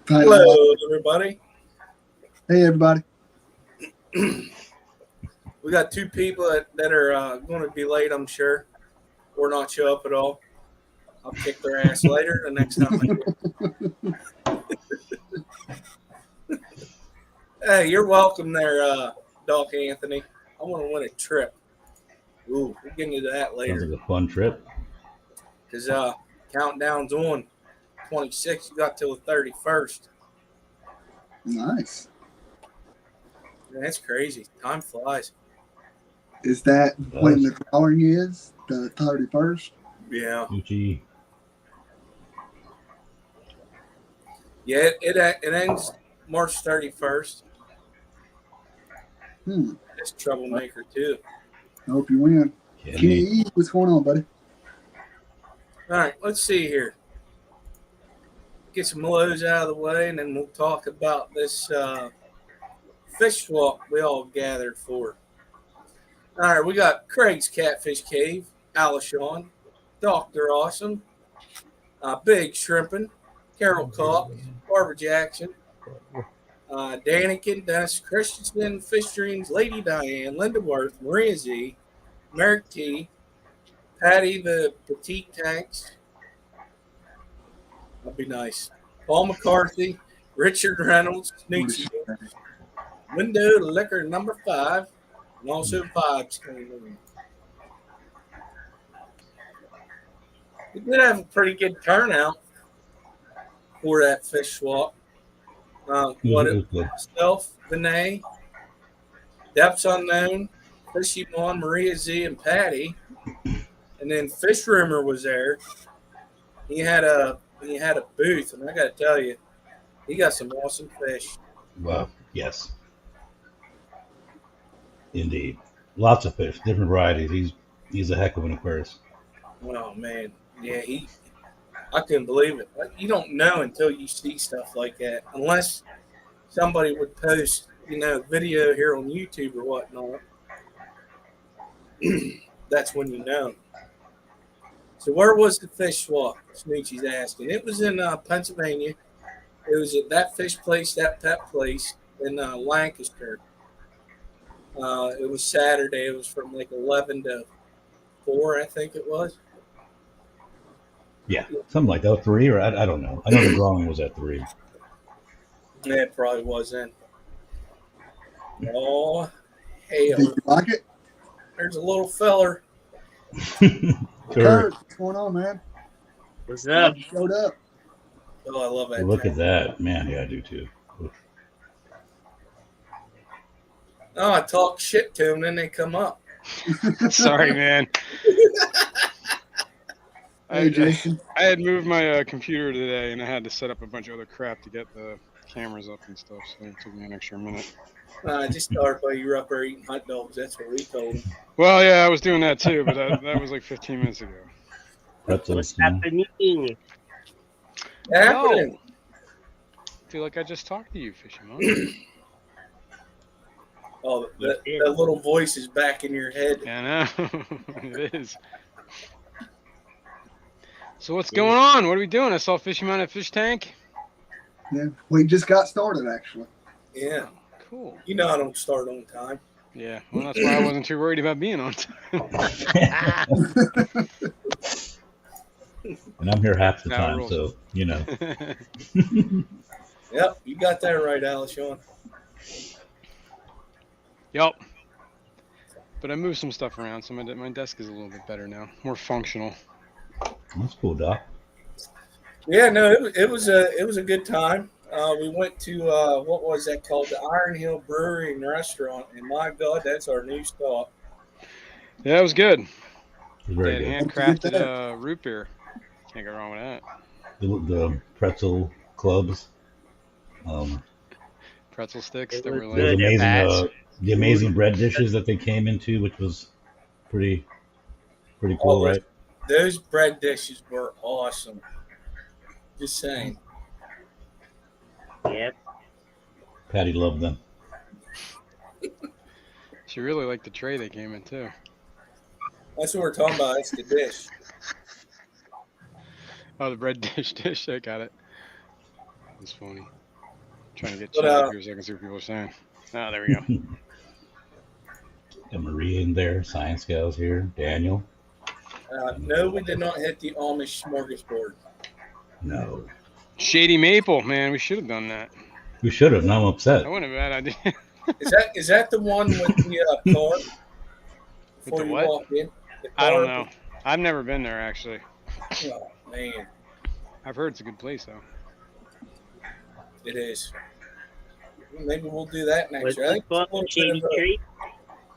Hello, everybody. Hey, everybody. We got two people that are going to be late, I'm sure, or not show up at all. I'll kick their ass later the next time I do. Hey, you're welcome there, Doc Anthony. I want to win a trip. Ooh, we'll get into that Sounds later. like a fun trip. Because countdown's on. 26, you got till the 31st. Nice. That's crazy. Time flies. Is that when the drawing is? The 31st? Yeah. Gucci. Yeah, it ends March 31st. It's troublemaker, too. I hope you win. Kenny E, what's going on, buddy? All right, let's see here. Get some lows out of the way, and then we'll talk about this fish walk we all gathered for. All right, we got Craig's Catfish Cave, Alishon, Dr. Awesome, Big Shrimpin', Carol Cox, Barbara Jackson, Danikin, Dennis Christensen, Fish Dreams, Lady Diane, Linda Worth, Maria Z, Merrick T, Patty the Petite Tanks. That'd be nice. Paul McCarthy, Richard Reynolds, Snoochie, Window to Liquor number 5, and also Vibes coming in. We did have a pretty good turnout for that fish swap. What it was myself, Vinay, Depths Unknown, Fishy Mon, Maria Z, and Patty. And then Fish Rumor was there. He had a booth, and I got to tell you, he got some awesome fish. Wow. Yes. Indeed. Lots of fish, different varieties. He's a heck of an aquarist. Oh man, yeah, I couldn't believe it. You don't know until you see stuff like that, unless somebody would post, video here on YouTube or whatnot. That's when you know. So where was the fish swap? Snoochie's asking. It was in Pennsylvania. It was at that fish place, that pet place in Lancaster. It was Saturday. It was from like 11 to 4, I think it was. Yeah, something like that. 3 or I don't know. I know the drawing was at 3. Yeah, it probably was then. Oh, hell. Did you like it? There's a little feller. Kurt, what's going on, man? What's up? Showed up. Oh, I love that. Look at that. Man, yeah, I do too. Oof. Oh, I talk shit to them, then they come up. Sorry, man. Hey, Jason. I had moved my computer today, and I had to set up a bunch of other crap to get the cameras up and stuff, so it took me an extra minute. I just started by you were up there eating hot dogs. That's what we told him. Well, yeah, I was doing that too, but that was like 15 minutes ago. Pretzels. What's happening? Happening. I feel like I just talked to you, Fishy Mon. Oh, that little voice is back in your head. Yeah, I know. It is. So what's going on? What are we doing? I saw Fishy Mon at Fish Tank. Yeah, we just got started, actually. Yeah. Cool. You know I don't start on time. Yeah, well, that's why I wasn't too worried about being on time. And I'm here half the No, time, rules. so, Yep, you got that right, Alishon. Yep. But I moved some stuff around, so my desk is a little bit better now, more functional. That's cool, Doc. Yeah, no, it was a good time. We went to what was that called? The Iron Hill Brewery and Restaurant, and my God, that's our new stop. Yeah, it was good. It was very They had good. handcrafted root beer. Can't go wrong with that. The pretzel clubs. Pretzel sticks. They It were was Those like, good. amazing, the amazing bread dishes that they came into, which was pretty cool, right? Those bread dishes were awesome. Just saying. Yep. Patty loved them. she really liked the tray they came in too. That's what we're talking about. That's the dish. Oh, the bread dish. I got it. That's funny. Trying to get But, chat up here so I can see what people are saying. Ah, there we go. Got Maria in there. Science Gal's here. Daniel. No, we did not hit the Amish smorgasbord. No. Shady Maple, man. We should have done that. We should have. Now I'm upset. That wasn't a bad idea. Is that the one with the car? Before the you what? walk in? The I don't car? know. I've never been there, actually. Oh, man. I've heard it's a good place, though. It is. Maybe we'll do that next What's year. I it think it's a called? little Shady bit of a- Tree?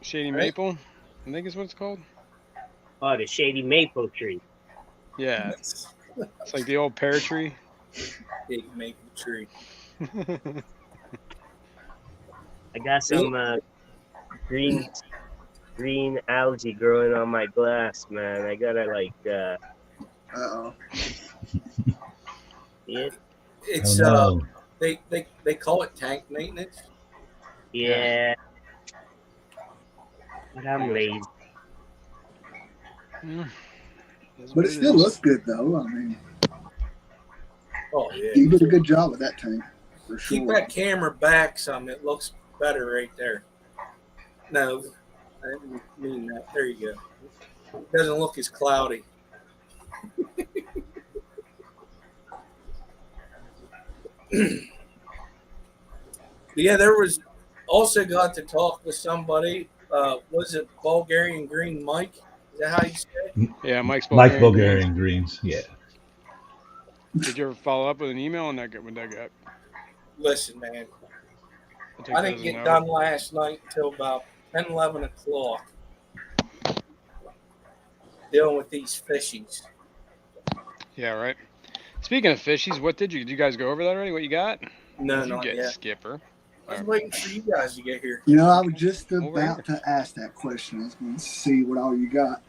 Shady Right. Maple, I think is what it's called. Oh, the Shady Maple Tree. Yeah, it's like the old pear tree. Big maple tree. I got some green algae growing on my glass, man. I gotta Uh-oh. yeah, It's Oh, no. they call it tank maintenance. yeah. But I'm lazy. Yeah. Is But what it still is. looks good, though. I mean, Oh yeah. you did a good job with that tank, for Keep sure. that camera back some. It looks better right there. No, I didn't mean that. There you go. It doesn't look as cloudy. Yeah, there was also got to talk with somebody. Was it Bulgarian Green Mike? Is that how you say it? Yeah, Mike's Mike Bulgarian Bulgarian Greens. Yeah. Greens. Did you ever follow up with an email on that? When that got? Listen, man, take I that didn't as a get no. done last night until about 10, 11 o'clock dealing with these fishies. Yeah, right. Speaking of fishies, what did you guys go over that already? What you got? No, What'd you not get, yet. Skipper? I was waiting for you guys to get here. You know, I was just Over about to ask that question. I was going to see what all you got.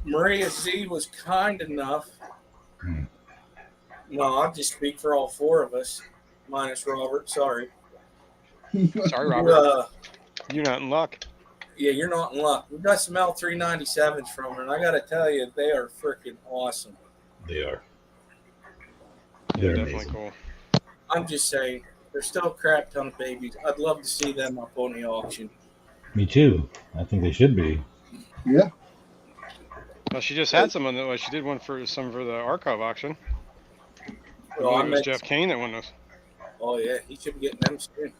Maria Z was kind enough. Hmm. No, I'll just speak for all four of us, minus Robert. Sorry. Sorry, Robert. Uh, You're not in luck. yeah, you're not in luck. We got some L397s from her, and I got to tell you, they are freaking awesome. They are. Yeah, They're definitely amazing. cool. I'm just saying, there's still a crap ton of babies. I'd love to see them up on the auction. Me too. I think they should be. Yeah. Well, she just had some on the. Well, she did one for the archive auction. I Well, believe I it was met- Jeff Kane that won those. Oh yeah, he should be getting them soon.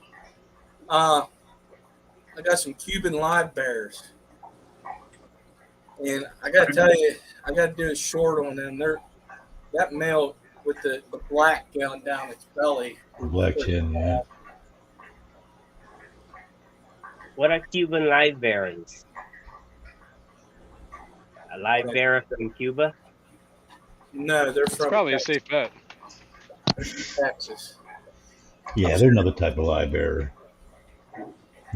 I got some Cuban live bears, and I got to tell you, I got to do a short on them. They're that male with the black going down its belly. Black chin, yeah. What are Cuban live bearings? A live bearer from Cuba? No, they're It's from probably a safe bet. Texas. Yeah, they're another type of live bearer.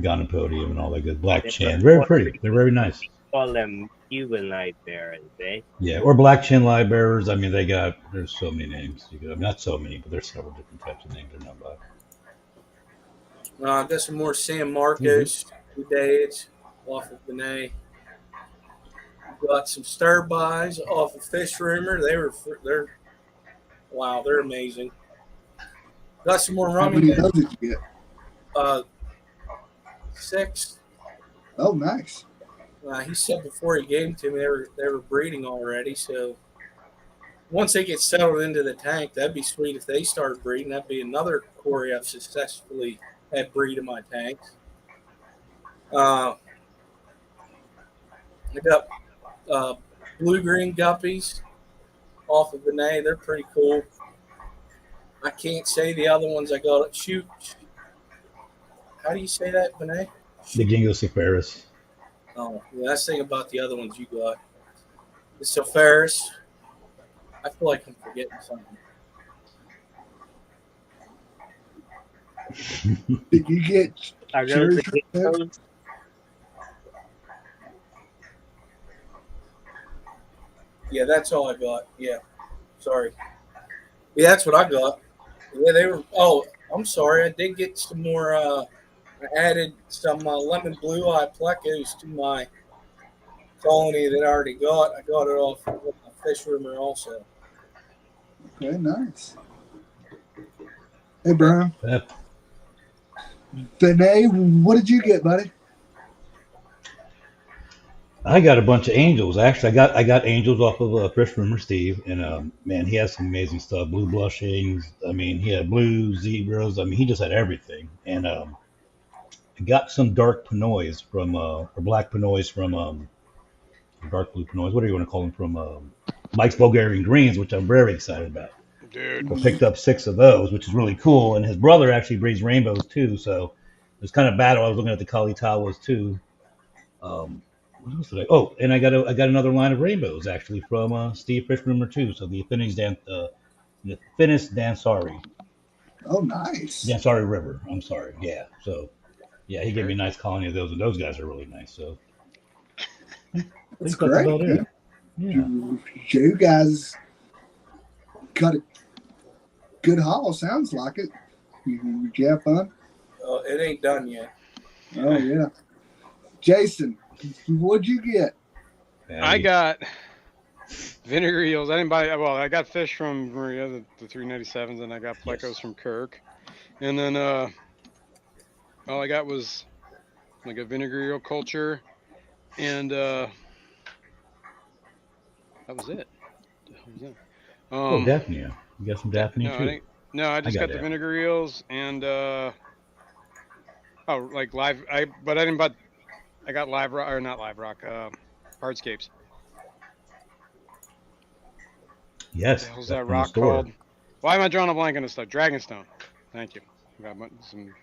Gonopodium and all that good. Black chin. Very pretty. They're very nice. Call them Cuban live bearers, eh? Yeah, or black chin live bearers. I mean, there's so many names. Not so many, but there's several different types of names they're known by. I got some more San Marcos days off of Benet. Got some stir buys off of Fish Rumor. They're amazing. Got some more How rummy. many of those did you get? 6. Oh, nice. He said before he gave them to me they were breeding already. So once they get settled into the tank, that'd be sweet if they start breeding. That'd be another quarry I've successfully had breed in my tanks. I got blue-green guppies off of Benet. They're pretty cool. I can't say the other ones I got. Shoot. How do you say that, Benet? The Gingosopharis. Oh, yeah, let's think about the other ones you got. The Sulfaris. I feel like I'm forgetting something. Did you get Are those Cherry the Trip? geckos? Yeah, that's all I got. Yeah, sorry. Yeah, that's what I got. Yeah, they were. Oh, I'm sorry. I did get some more. I added some lemon blue eye plecos to my colony that I already got. I got it off of Fish Rumor also. Okay, nice. Hey, Brian. Yep. Danae, what did you get, buddy? I got a bunch of angels. Actually, I got angels off of Fish Rumor Steve, and man, he has some amazing stuff. Blue blushings. I mean, he had blue zebras. I mean, he just had everything. And I got some dark Pinoys from or black Pinoys from dark blue Pinoys. What do you want to call them from Mike's Bulgarian Greens, which I'm very excited about. Dude. I picked up 6 of those, which is really cool. And his brother actually breeds rainbows too, so it was kind of battle. I was looking at the Kalitawas too. What else did I? Oh, and I got another line of rainbows actually from Steve Fish Rumor too. So the Finnish Dansari. Oh, nice. Dansari River. I'm sorry. Yeah. So yeah, he gave me a nice colony of those, and those guys are really nice. So I That's think that's great. about it. Yeah. You guys got a good haul. Sounds like it. Did you have fun? It ain't done yet. Oh, yeah. Jason, what'd you get? I got vinegar eels. I didn't buy. Well, I got fish from Maria, the 397s, and I got plecos from Kirk. And then all I got was like a vinegar eel culture, and that was it. Oh, Daphne. You got some Daphne too. I just got the vinegar eels and like live. But I didn't buy. I got live rock or not live rock. Hardscapes. Yes. What was that rock called? Why am I drawing a blank on this stuff? Dragonstone. Thank you. I got some.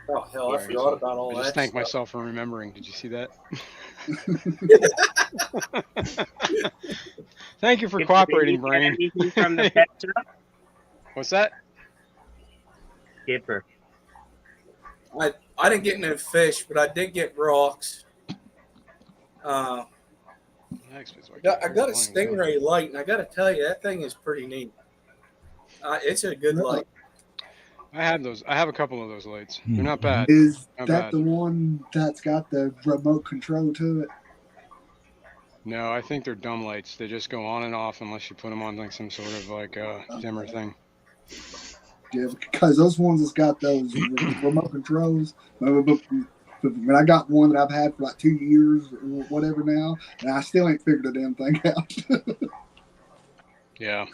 Oh hell, I forgot about all I that. just thank stuff. myself for remembering. Did you see that? Thank you for cooperating, Brian. Anything from the pet shop? What's that? Skipper. I didn't get no fish, but I did get rocks. I got a Stingray light, and I got to tell you, that thing is pretty neat. It's a good light. I had those. I have a couple of those lights. They're not bad. Is Not that bad. the one that's got the remote control to it? No, I think they're dumb lights. They just go on and off unless you put them on like some sort of like dimmer thing. Yeah, because those ones that's got those remote controls. But I got one that I've had for like 2 years or whatever now, and I still ain't figured the damn thing out. Yeah.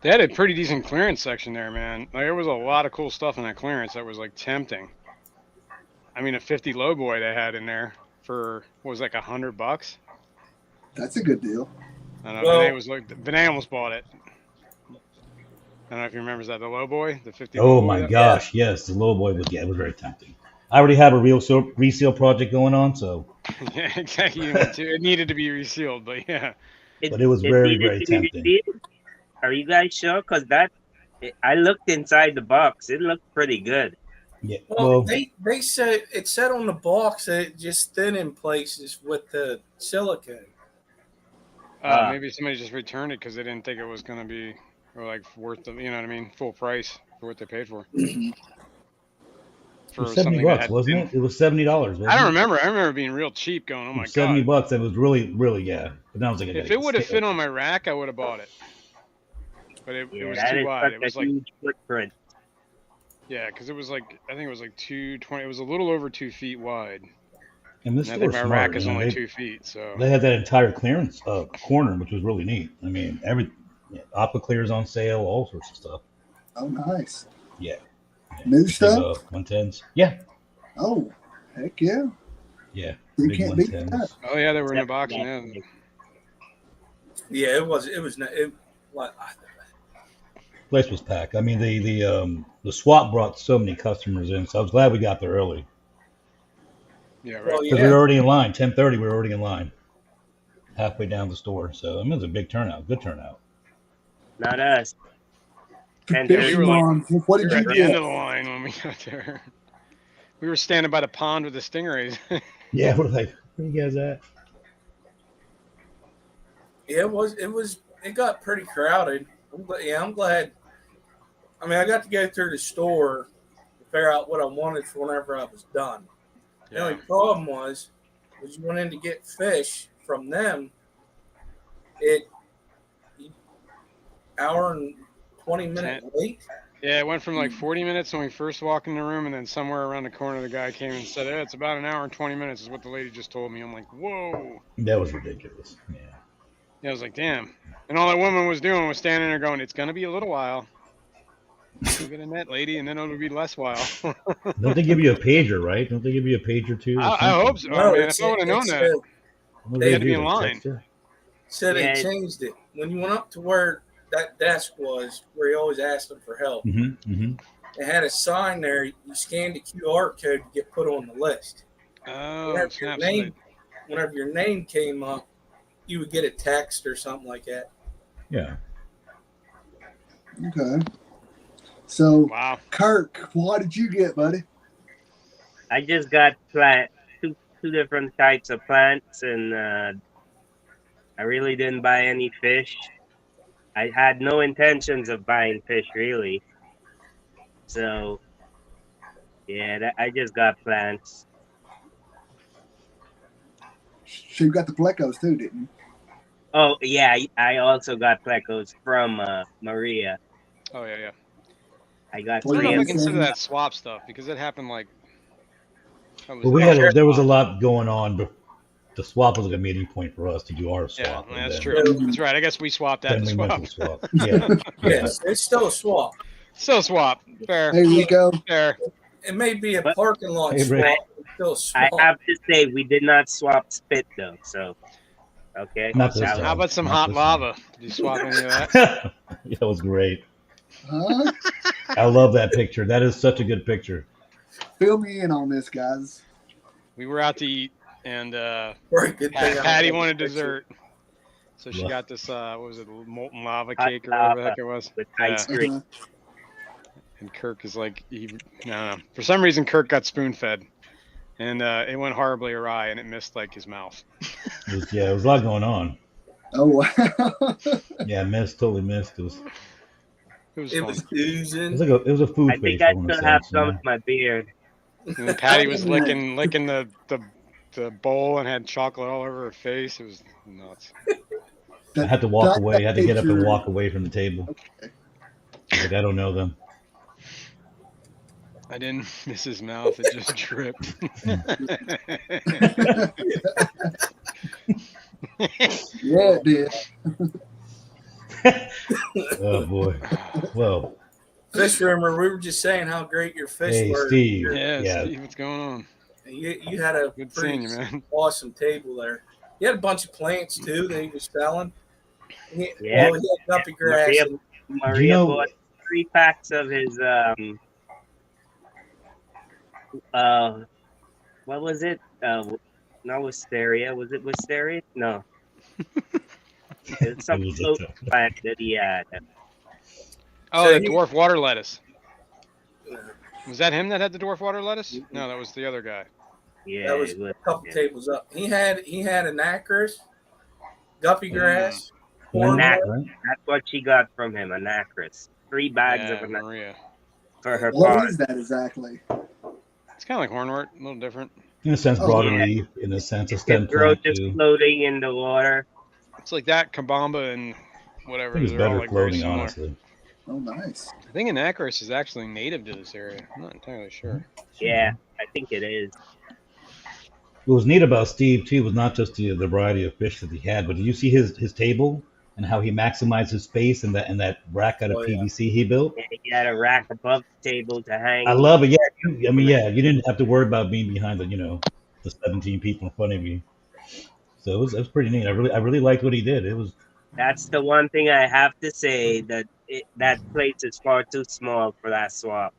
They had a pretty decent clearance section there, man. Like there was a lot of cool stuff in that clearance that was like tempting. I mean, a 50 low boy they had in there for what was like $100. That's a good deal. I don't know. Vinay was like, Vinay almost bought it. I don't know if you remember that, the low boy, the 50. Oh my gosh, yes, the low boy was it was very tempting. I already have a reseal project going on, so yeah, exactly. It needed to be resealed, but yeah. But it was very, very tempting. Resealed? Are you guys sure? Because I looked inside the box. It looked pretty good. Yeah. Well, they said it said on the box that it just thin in places with the silicone. Maybe somebody just returned it because they didn't think it was going to be or like worth the, you know what I mean, full price for what they paid for. For $70, wasn't it? It was $70. I don't remember. I remember being real cheap. Going, oh my god, $70. It was really, really, yeah. But now I was like, if it would have fit on my rack, I would have bought it. But it was too wide. It was like huge footprint. Yeah, because it was like I think it was like 220. It was a little over 2 feet wide. And this I think my rack is only 2 feet, so they had that entire clearance corner, which was really neat. I mean, Aqua Clear's on sale, all sorts of stuff. Oh, nice. Yeah. New stuff? 110s. Yeah. Oh, heck yeah. Yeah. You Big can't beat 110s. that. Oh yeah, they were in the box. Yeah. Yeah, it was Place was packed. I mean, the swap brought so many customers in, so I was glad we got there early. Yeah, right. Well, Because we were already in line. 10:30, we were already in line. Halfway down the store. So, I mean, it was a big turnout. Good turnout. Not us. And Fish we were like- Mom, what We did were you at the end get? of the line when we got there. We were standing by the pond with the stingrays. Yeah, we're like, where you guys at? Yeah, it got pretty crowded. I'm glad. I mean, I got to go through the store to figure out what I wanted for whenever I was done. The only problem was you went in to get fish from them. hour and 20-minute wait. Yeah, it went from like 40 minutes when we first walked in the room, and then somewhere around the corner, the guy came and said, "It's about an hour and 20 minutes," is what the lady just told me. I'm like, whoa. That was ridiculous. Yeah. Yeah, I was like, damn. And all that woman was doing was standing there going, "It's gonna be a little while. You'll get a net, lady, and then it'll be less while." Don't they give you a pager, right? Don't they give you a pager too? or I something? hope so. No, Man, if I would have known that, What do They they had to be do? in They line. text you? said they Yeah. changed it. When you went up to where that desk was, where you always asked them for help, they had a sign there. You scanned the QR code to get put on the list. oh, Whenever your snap. name, whenever your name came up, you would get a text or something like that. Yeah. Okay. So, Wow. Kirk, what did you get, buddy? I just got two different types of plants, and I really didn't buy any fish. I had no intentions of buying fish, really. So, yeah, I just got plants. So you got the plecos too, didn't you? Oh, yeah, I also got plecos from Maria. Oh, yeah, yeah. I got I don't know three if I of them. consider that swap stuff because it happened like. that Well, there was a lot going on, but the swap was like a meeting point for us to do our Yeah, swap. and that's then- true. That's right. I guess we swapped at Then the we went swap. to swap. Yeah. Yes, it's still a swap. Still swap. Fair. There you go. Fair. It may be a But- parking lot Hey, Rick. swap, but it's still a I swap. have to say, we did not swap spit, though. So, okay. Not this That- time. How about some Not hot this lava? Did you swap any of that? Yeah, that was great. Huh? I love that picture. That is such a good picture. Fill me in on this, guys. We were out to eat, and Very good thing. I Patty have wanted a picture. dessert. So she Love. got this, what was it, molten lava Hot cake or whatever the lava. heck it was. with Yeah. ice cream. Uh-huh. And Kirk is like, I don't know. For some reason, Kirk got spoon fed, and it went horribly awry, and it missed like his mouth. It was a lot going on. Oh wow. Yeah, totally missed. It was It fun. was oozing. it was a food I think feast. I want to still say, have so, some yeah. in my beard. And then Patty was licking the bowl and had chocolate all over her face. It was nuts. I had to walk That away. I had to get up and picture- walk away from the table. Okay. Like, I don't know them. I didn't miss his mouth. It just dripped. Yeah, it did. Oh boy. Well, Fish rumor. We were just saying how great your fish hey were. Steve. Yeah, Yeah. Steve, what's going on? You had a Good pretty seeing you, man. awesome table there. You had a bunch of plants too that he was selling. Yeah. He had guppy grass. Maria- and- Maria know- bought 3 packs of his what was it? Not wisteria. Was it wisteria? No. It's some It was a float tough- plant that he had. Oh, So the he- dwarf water lettuce. Was that him that had the dwarf water lettuce? No, that was the other guy. Yeah, That was it was. a couple yeah. tables up. He had an acris, guppy grass, Corn, Nat- right? That's what she got from him, an acris. 3 bags Yeah, of an Maria. for her What farm. is that exactly? It's kind of like hornwort, a little different. In a sense, Oh, broader yeah. leaf. In a sense, a It stem grows plant just too. floating in the water. It's like that, Kabamba, and I whatever. think it's They're all better like very floating, similar. honestly. Oh, nice. I think Anacris is actually native to this area. I'm not entirely sure. Yeah, I think it is. What was neat about Steve too was not just the variety of fish that he had, but did you see his table and how he maximized his space and that rack out of Oh, yeah. PVC he built? Yeah, he had a rack above the table to hang. I love it. Yeah, you didn't have to worry about being behind the 17 people in front of you. So it was pretty neat. I really liked what he did. It was That's the one thing I have to say, that that place is far too small for that swap.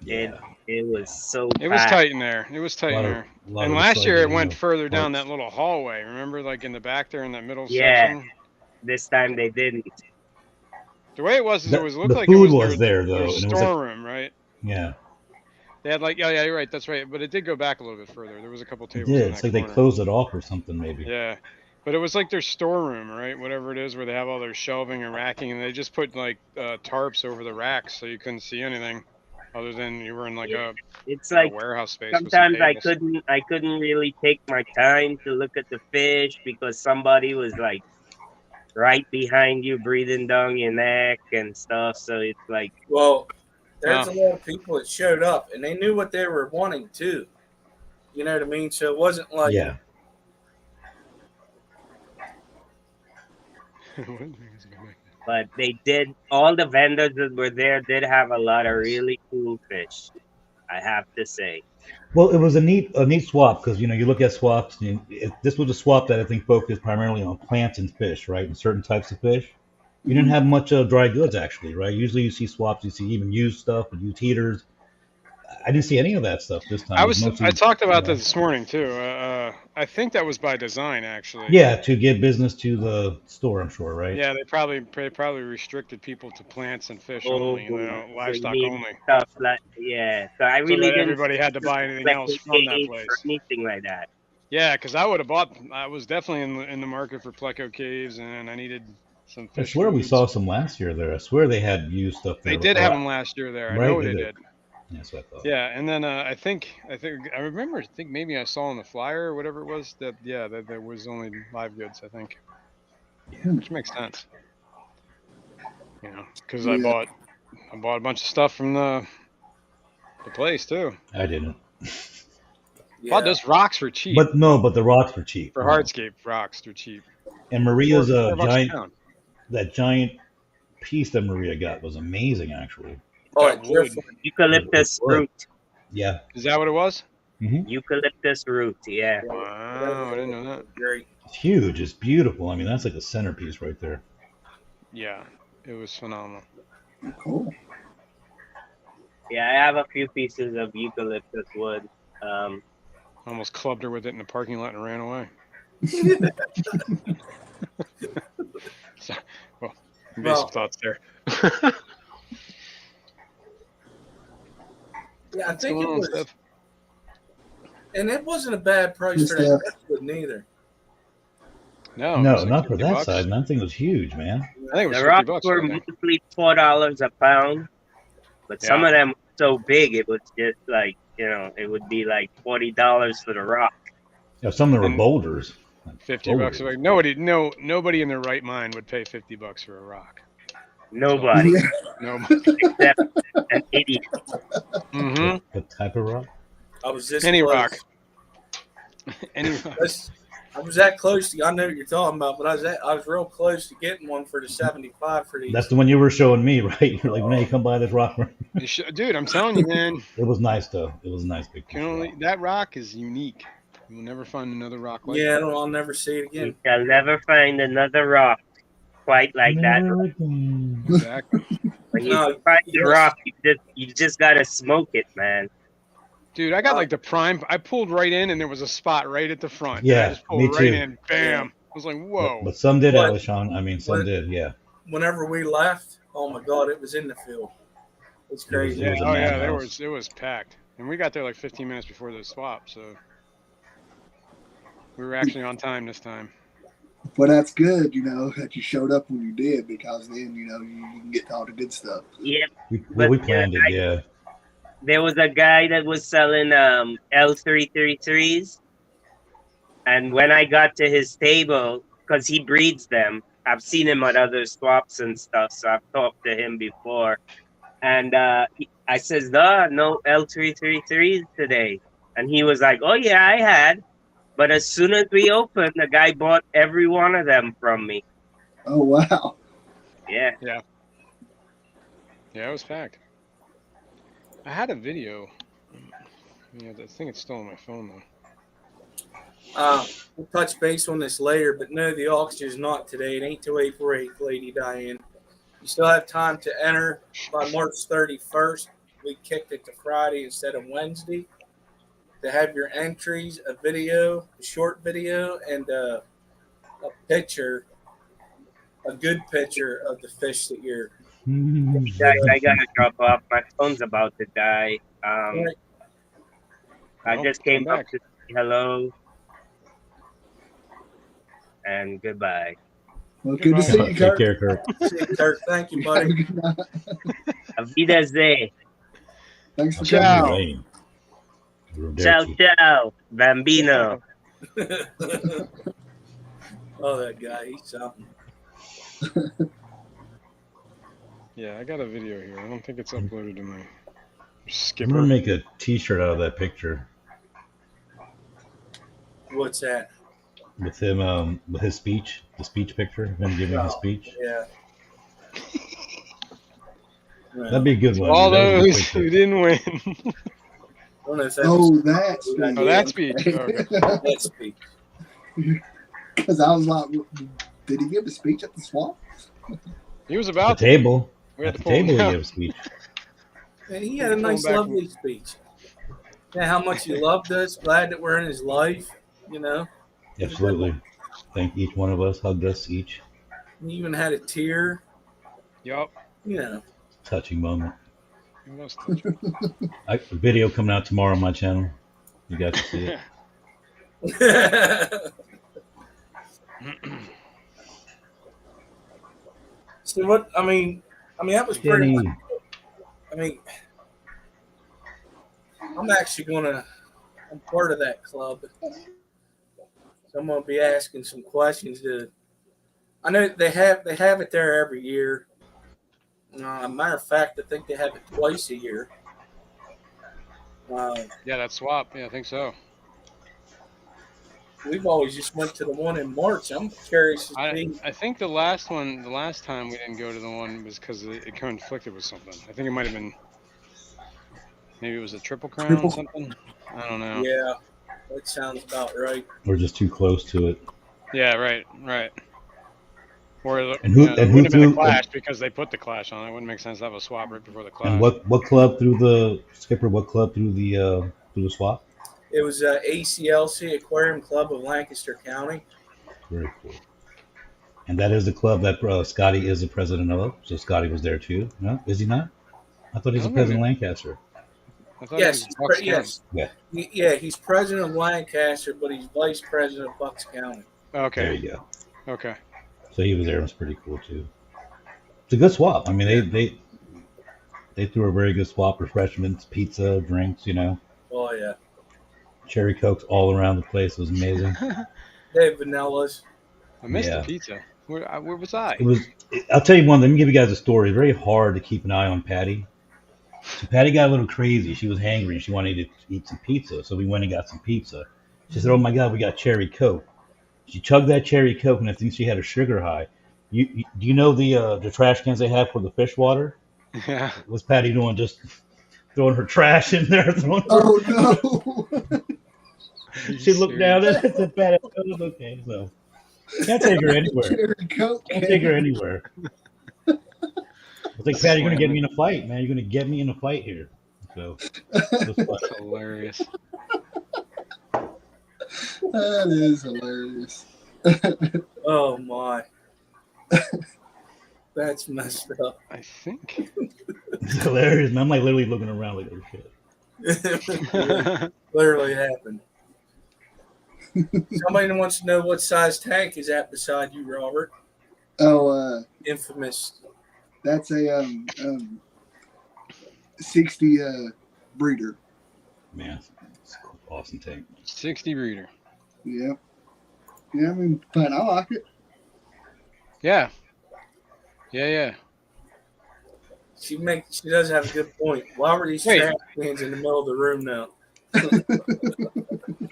yeah. It was so It was packed. tight in there. It was tight in there. And last year it went further down parts. that little hallway. Remember, like in the back there in that middle Yeah. section? This time they didn't. The way it was is The- it was looked the like food it was was there, their though, and it was like- storeroom, right? Yeah, They had like, yeah, you're right. That's right. But it did go back a little bit further. There was a couple it tables. did. in It's that like they corner. closed it off or something maybe. Yeah, but it was like their storeroom, right? Whatever it is, where they have all their shelving and racking, and they just put like tarps over the racks so you couldn't see anything, other than you were in like It's a like warehouse space. with some sometimes I tables. couldn't really take my time to look at the fish because somebody was like right behind you, breathing down your neck and stuff. So it's like, Well, there's Wow. a lot of people that showed up, and they knew what they were wanting too. You know what I mean? So it wasn't like Yeah. but they did. All the vendors that were there did have a lot of really cool fish. I have to say. Well, it was a neat swap because you look at swaps. This was a swap that I think focused primarily on plants and fish, right, and certain types of fish. You didn't have much dry goods actually, right? Usually you see swaps, you see even used stuff, used heaters. I didn't see any of that stuff this time. I talked about this morning too. I think that was by design, actually. Yeah, to give business to the store, I'm sure, right? Yeah, they probably restricted people to plants and fish only, livestock only. Stuff like, yeah. So I really So that didn't everybody had to buy anything else from that place. or anything like that. Yeah, because I would have bought. I was definitely in the market for Pleco caves, and I needed some I fish. swear we foods. saw some last year there. I swear they had used stuff there. They did have them last year there. I Right, know they they did. did. That's what I thought. Yeah, and then I think I think maybe I saw on the flyer or whatever it was that there was only live goods. I think, which makes sense. Because I bought a bunch of stuff from the place too. I didn't. yeah. Bought those rocks were cheap. But the rocks were cheap. For hardscape rocks, they're cheap. And Maria's $4 a giant, pound. that giant piece that Maria got was amazing, actually. Oh, That wood. Eucalyptus Wood. root. Yeah. Is that what it was? Eucalyptus root, yeah. Wow, I didn't know that. Great. It's huge. It's beautiful. I mean, that's like a centerpiece right there. Yeah, it was phenomenal. Cool. Yeah, I have a few pieces of eucalyptus wood. Almost clubbed her with it in the parking lot and ran away. So, basic Well- thoughts there. Yeah, I What's think going it on, was, Steph? and it wasn't a bad price Yes, for that Steph. driftwood neither. No, it No, was like not for 50 that bucks. size. That thing was huge, man. I think it was The 50 rocks bucks. were I think. mostly $4 a pound, but some Yeah. of them were so big it was just like, it would be like $40 for the rock. Yeah, some of them were And- boulders. 50 bucks. Like, nobody in their right mind would pay 50 bucks for a rock. Nobody Nobody. except an idiot. Mm-hmm. What type of rock? I was this Any close. rock. Any rock. I was that close to. I know what you're talking about, but I was real close to getting one for the 75 for these. That's the one you were showing me, right? You're like, man, you come by this rock. Dude, I'm telling you, man. It was nice, though. It was a nice big piece. That rock is unique. You will never find another rock like Yeah, that. I'll never see it You again. shall never find another rock quite like that. Never again. Exactly. When you No, find the yes. rock, you just gotta smoke it, man. Dude, I got like the prime. I pulled right in, and there was a spot right at the front. Yeah, I just pulled me right too. in. Bam. I was like, whoa. But some did, But- Alishon. I mean, some but- did, yeah. Whenever we left, oh my God, it was in the field. It's crazy. It was a Oh yeah, madhouse. it was packed, and we got there like 15 minutes before the swap, so we were actually on time this time. But that's good, that you showed up when you did, because then, you can get to all the good stuff. Yep. We planned it, yeah. There was a guy that was selling L333s, and when I got to his table, because he breeds them, I've seen him at other swaps and stuff, so I've talked to him before, and I says, no L333s today, and he was like, oh yeah, I had, but as soon as we opened, the guy bought every one of them from me. Oh, wow. Yeah. Yeah, it was packed. I had a video. Yeah, I think it's still on my phone though. We'll touch base on this later, but no, the auction is not today. It ain't till April 8th, Lady Diane. You still have time to enter by March 31st. We kicked it to Friday instead of Wednesday. To have your entries, a video, a short video, and a picture, a good picture of the fish that you're. Guys, I gotta drop off. My phone's about to die. I Well, just came come up back. to say hello and goodbye. Well, good to see you, Take Kurt. care, Kurt. See you, Kirk. Thank you, Have a buddy. good night. Auf Wiedersehen. Thanks for Ciao. coming. Ciao, ciao, bambino. Oh, that guy, he's something. Yeah, I got a video here. I don't think it's uploaded to my I'm Skipper. gonna make a T-shirt out of that picture What's that? with him, with his speech, the speech picture, him giving his speech. Yeah. That'd be a good one. All dude. That was a good those picture. who didn't win. I don't know if that Oh, was that speech. Oh, that speech. Okay. that speech. Because I was like, did he give a speech at the swap? He was At the about to. table. We had At to the pull him table, he down. gave a speech. And he had a Pull him nice, back lovely speech. Yeah, how much he loved us. Glad that we're in his life. You know. Absolutely. Thank each one of us. Hugged us each. He even had a tear. Yup. You know. Touching moment. He was touching. A video coming out tomorrow on my channel. You got to see it. So what? I mean, that was pretty. Kenny. I mean, I'm actually gonna. I'm part of that club, so I'm gonna be asking some questions. I know they have it there every year. Matter of fact, I think they have it twice a year. Yeah, that swap. Yeah, I think so. We've always just went to the one in March. I'm curious to see. I think the last time we didn't go to the one was because it conflicted with something. I think it might have been, maybe it was a Triple Crown or something. I don't know. Yeah, that sounds about right. We're just too close to it. Yeah, right. Or And who- it and wouldn't who have been a threw- clash because they put the clash on. It wouldn't make sense to have a swap right before the clash. And what club threw the Skipper? What club threw the swap? It was ACLC Aquarium Club of Lancaster County. Very cool. And that is the club that Scotty is the president of. So Scotty was there too. No, is he not? I thought he's the No, president of Lancaster. I thought Yes, it was Bucks yes. Yeah. Yeah, he's president of Lancaster, but he's vice president of Bucks County. County. There Okay. you go. Okay. So he was there. It was pretty cool too. It's a good swap. I mean, they threw a very good swap. Refreshments, pizza, drinks. You know, Oh yeah, cherry cokes all around the place. It was amazing. they have vanillas. I missed Yeah. the pizza. Where was I? It was. I'll tell you one. Let me give you guys a story. It's very hard to keep an eye on Patty. So Patty got a little crazy. She was hangry and she wanted to eat some pizza. So we went and got some pizza. She said, "Oh my God, we got cherry coke." She chugged that cherry coke, and I think she had a sugar high. Do you know the trash cans they have for the fish water? Yeah. What was Patty doing? Just throwing her trash in there. Oh no! She looked down at it and said, "Patty, it's okay." So can't take her anywhere. Cherry Coke. Can't take her anywhere. I was like, Patty, you're gonna get me in a fight, man. You're gonna get me in a fight here. So it was fun. Hilarious. That is hilarious. Oh my, that's messed up. I think. It's hilarious, man. I'm like literally looking around like, oh shit. Literally happened. Somebody wants to know what size tank is that beside you, Robert? Oh, Infamous. that's a 60 breeder. Man, it's awesome tank. 60 breeder. Yeah. Yeah, I mean, but I like it. Yeah. Yeah. She does have a good point. Why were these Wait. trash cans in the middle of the room now?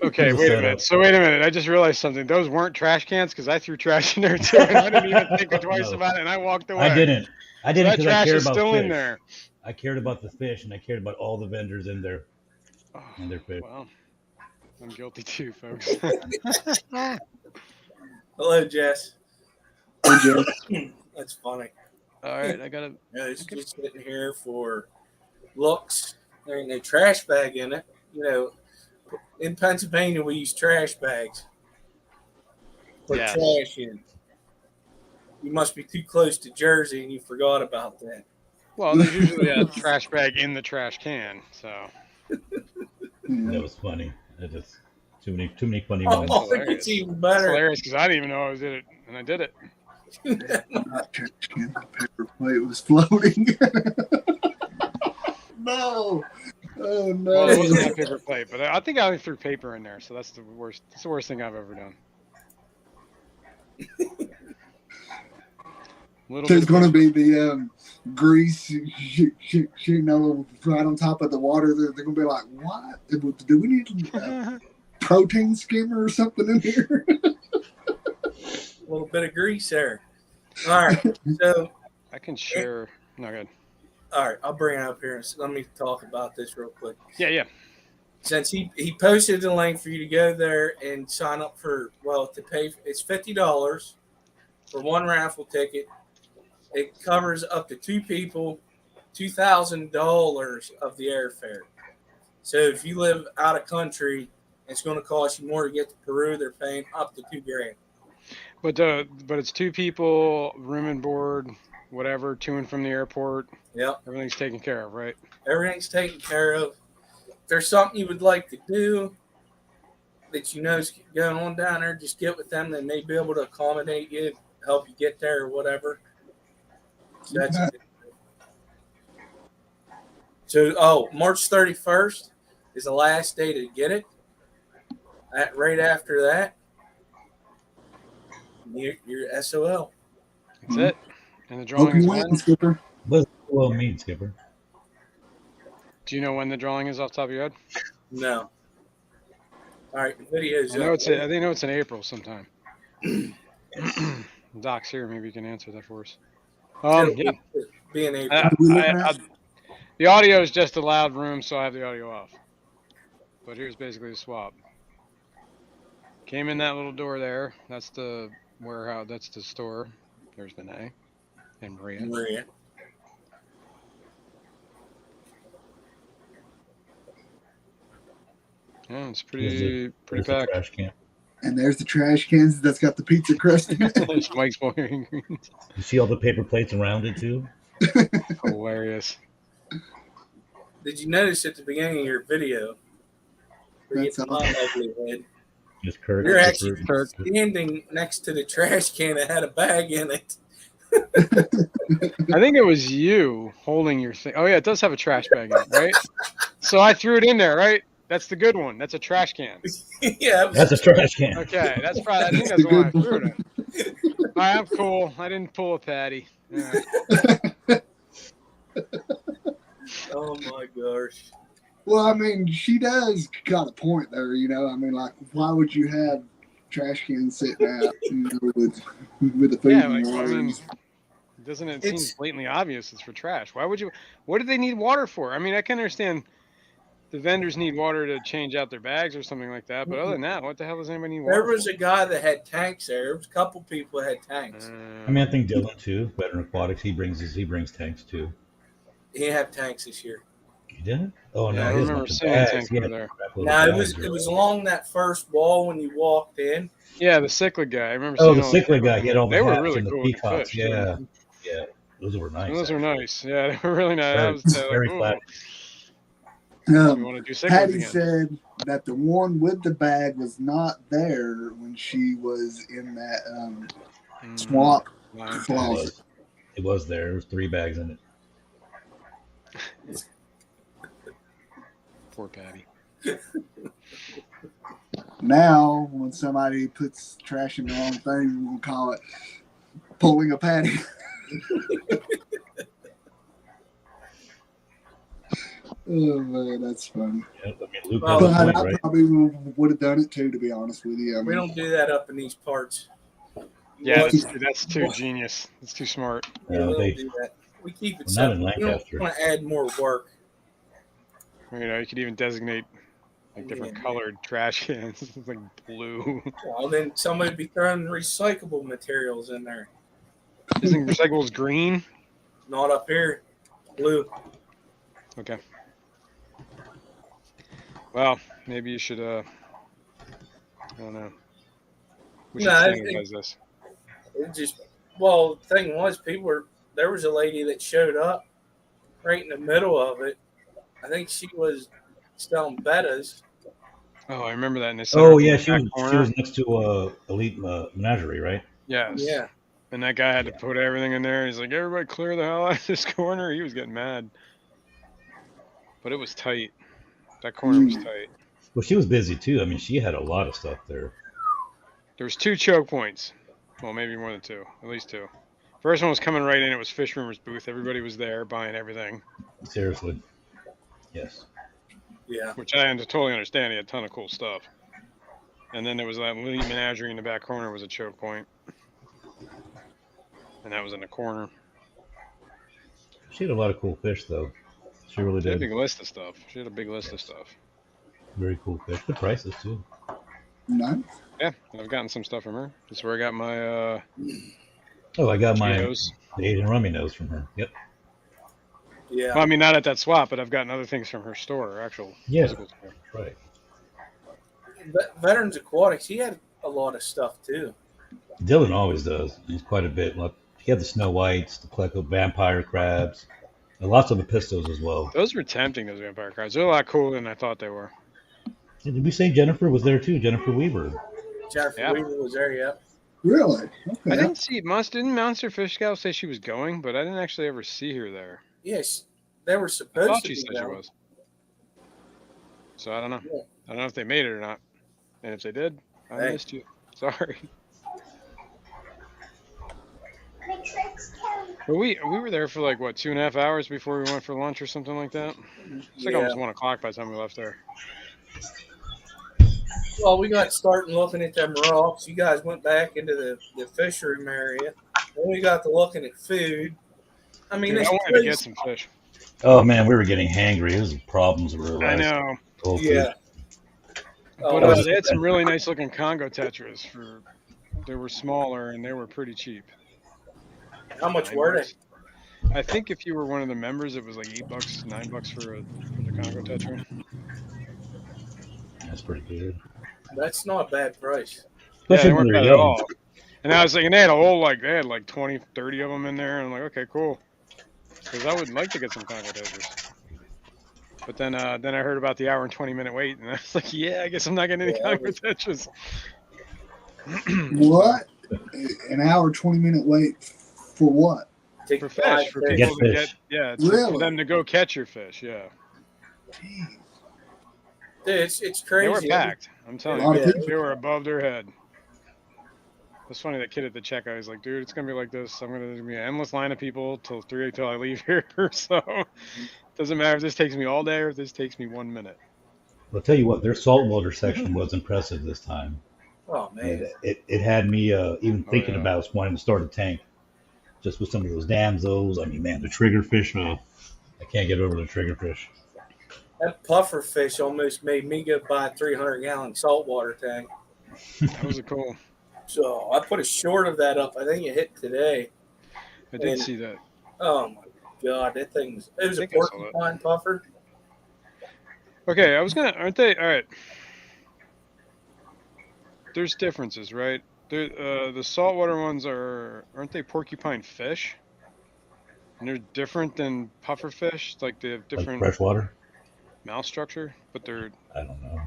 Okay, It's a wait a setup. minute. So wait a minute. I just realized something. Those weren't trash cans because I threw trash in there too, and I didn't even think twice No. about it, and I walked away. I didn't That because I trash cared is about still fish. in there. I cared about the fish and I cared about all the vendors in there Oh, and their fish. well, I'm guilty too, folks. Hello, Jess. Hey, Jeff. That's funny. All right, I gotta. Yeah, it's just sitting here for looks. There ain't no trash bag in it. You know, in Pennsylvania, we use trash bags for Yes. trash in. You must be too close to Jersey and you forgot about that. Well, there's usually a trash bag in the trash can, so. That was funny. That just too many funny Oh, moments. I think it's even It's better. hilarious because I didn't even know I did it, and I did it. Not trash can, the paper plate was floating. No. Oh no. Well, it wasn't a paper plate, but I think I threw paper in there, so that's the worst. That's the worst thing I've ever done. Little So it's bit going to of be the grease, right on top of the water. They're going to be like, what? Do we need a protein skimmer or something in here? A little bit of grease there. All right. So, I can share. No, good. all right, I'll bring it up here. So let me talk about this real quick. Yeah. Since he posted the link for you to go there and sign up for, to pay, it's $50 for one raffle ticket. It covers up to two people, $2,000 of the airfare. So if you live out of country, it's going to cost you more to get to Peru. They're paying up to $2,000. But it's two people, room and board, whatever, to and from the airport. Yep. Everything's taken care of, right? Everything's taken care of. If there's something you would like to do that you know is going on down there, just get with them. They may be able to accommodate you, help you get there or whatever. So that's it. So, March 31st is the last day to get it. Right after that, you're SOL. That's it. And the drawing is when? Skipper. What does well mean, Skipper? Do you know when the drawing is off the top of your head? No. All right, the video's I know up. I think it's in April sometime. Doc's here. Maybe you can answer that for us. Yeah. Be in April. The audio is just a loud room, so I have the audio off. But here's basically the swap. Came in that little door there. That's the warehouse. That's the store. There's Vinay and Maria. Yeah, it's pretty packed. Trash can. And there's the trash cans that's got the pizza crust in it. There's Mike's boiling ingredients. You see all the paper plates around it too? Hilarious. Did you notice at the beginning of your video? That's Just Kirk. You're actually standing next to the trash can that had a bag in it. I think it was you holding your thing. Oh yeah, it does have a trash bag in it, right? So I threw it in there, right? That's the good one. That's a trash can. Yeah, That's a trash can. Okay, that's probably. I think that's the one I threw it in. All right, I'm cool. I didn't pull a Patty. Yeah. Oh my gosh. Well, I mean, she does got a point there, you know. I mean, like, why would you have trash cans sitting out, with the food and water? I mean, doesn't it seem blatantly obvious it's for trash? Why would you? What do they need water for? I mean, I can understand the vendors need water to change out their bags or something like that, but other than that, what the hell does anybody need water There was a guy that had tanks there. There was a couple people that had tanks. I mean, I think Dylan too, Veteran Aquatics, he brings tanks too. He didn't have tanks this year. He did? Oh no, I he has remember a bunch of seeing a bags. tank He over had there. crap load No, of it bags. was along that first wall when you walked in. Yeah, the cichlid guy. I remember Oh, seeing the all cichlid guy. He had all the They were hats really and the cool looking peacocks. fish, Yeah, yeah, those were nice. Those are actually. nice. Yeah, they were really nice. Very flat. We want to do cichlids Patty again. said that the one with the bag was not there when she was in that swamp closet. It was there. There was 3 bags in it. Poor Patty. Now, when somebody puts trash in the wrong thing, we'll call it pulling a Patty. Oh man, that's funny. Yeah, I mean, Luke Well, has a But point, I right? probably would have done it too, to be honest with you. I mean, We don't do that up in these parts. Yeah, that's too genius. That's too smart. Yeah, No, we they- don't do that. We keep it Well, not in simple. We don't Lancaster. want to add more work. You know, you could even designate like different colored trash cans, like blue. Well, then somebody would be throwing recyclable materials in there. Isn't recyclables green? Not up here. Blue. Okay. Well, maybe you should. I don't know. We should No, I standardize this. It just, the thing was, there was a lady that showed up right in the middle of it. I think she was selling bettas. Oh, I remember that in the Oh yeah, she was next to Elite Menagerie, right? Yes. Yeah. And that guy had to put everything in there. He's like, everybody clear the hell out of this corner. He was getting mad. But it was tight. That corner was tight. Well, she was busy too. I mean, she had a lot of stuff there. There was 2 choke points. Well, maybe more than 2. At least 2. First one was coming right in. It was Fish Rumors booth. Everybody was there buying everything, Seriously. Yes. Yeah. which I totally understand. He had a ton of cool stuff. And then there was that Lee Menagerie in the back corner was a choke point. And that was in the corner. She had a lot of cool fish, though. She really She had a did. big list of stuff. She had a big list of stuff. Very cool fish. Good prices, too. Nice. Yeah, I've gotten some stuff from her. That's where I got my Oh, I got my Geos. the Asian rummy nose from her. Yep. Yeah. Well, I mean, not at that swap, but I've gotten other things from her store, her actual Yeah. physical store. Right. Veterans Aquatics, he had a lot of stuff too. Dylan always does. He's quite a bit. Look, he had the Snow Whites, the Pleco vampire crabs, and lots of Epistos as well. Those were tempting, those vampire cards. They're a lot cooler than I thought they were. Did we say Jennifer was there too? Jennifer Weaver. Jennifer Yeah. Weaver was there, yeah. Really? I Okay. didn't see didn't Monster Fish Scout say she was going, but I didn't actually ever see her there. Yes, they were I supposed thought to she be said she there. was. So I don't know. Yeah. I don't know if they made it or not. And if they did, I Hey. missed you. Sorry. But we were there for like what 2.5 hours before we went for lunch or something like that. It's like Yeah. almost 1 o'clock by the time we left there. Well, we got starting looking at them rocks. You guys went back into the fish room area. Then we got to looking at food. I mean, Dude, this I wanted to get place, some fish. Oh man, we were getting hangry. It was the problems we realized. I know. Cold food. yeah. But Oh, they had some really nice looking Congo tetras for. They were smaller and they were pretty cheap. how much were they? I think if you were one of the members, it was like $8, $9 for the Congo tetra. That's pretty good. That's not a bad price. Yeah, Especially they when weren't they're bad at young. all. And I was thinking they had a whole they had like 20, 30 of them in there. And I'm like, okay, cool. Because I would like to get some Congo tetras. But then I heard about the hour and 20-minute wait, and I was like, yeah, I guess I'm not getting any Yeah, Congo tetras. What? An hour, 20-minute wait for what? Take For five fish, for fish. people to fish. get, yeah, it's Really? for them to go catch your fish, yeah. Jeez. Dude, it's They crazy. were packed. I'm telling A lot you, of Yeah. people. they were above their head. It's funny, that kid at the checkout, he's like, dude, it's gonna be like this. There's gonna be an endless line of people till I leave here. So doesn't matter if this takes me all day or if this takes me 1 minute. I'll tell you what, their saltwater section was impressive this time. Oh man. It had me even thinking yeah. about wanting to start a tank, just with some of those damsels. I mean, man, the triggerfish. I can't get over the triggerfish. That puffer fish almost made me go buy a 300-gallon saltwater tank. That was a cool. So I put a short of that up. I think it hit today. I did And- see that. Oh my god, that thing was. It was a I think I saw that. porcupine puffer. Okay, aren't they? All right. There's differences, right? The saltwater ones aren't they porcupine fish? And they're different than puffer fish, like they have Like different freshwater. mouth structure, but they're, I don't know.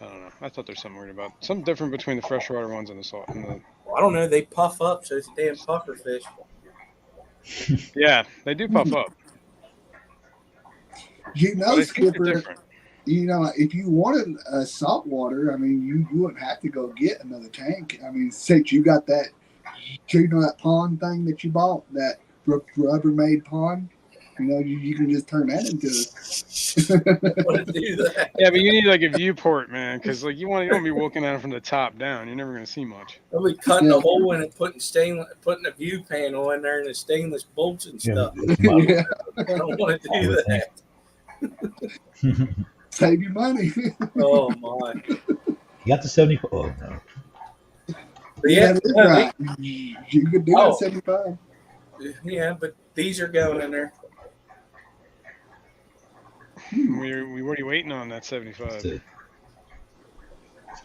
I don't know. I thought there's something weird about something different between the freshwater ones and the salt. I don't know. They puff up, so it's a damn puffer fish. Yeah, they do puff up. You know, But I think they're Skipper, different. you know, if you wanted saltwater, I mean, you wouldn't have to go get another tank. I mean, since you got that, you know, that pond thing that you bought, that Rubbermaid pond, you know, you can just turn that into. Want to do that? Yeah, but you need like a viewport, man, because like you don't be looking at it from the top down. You're never gonna see much. I'll be cutting Yeah. a hole in it, putting a view panel in there and the stainless bolts and Yeah, stuff. it's model. Yeah, I don't want to do Model that. save you money. Oh my! You got the 70. Oh no. But yeah, that is no, right. You could do Oh. that 75. yeah, but these are going in there. We what are you waiting on that 75? That's it.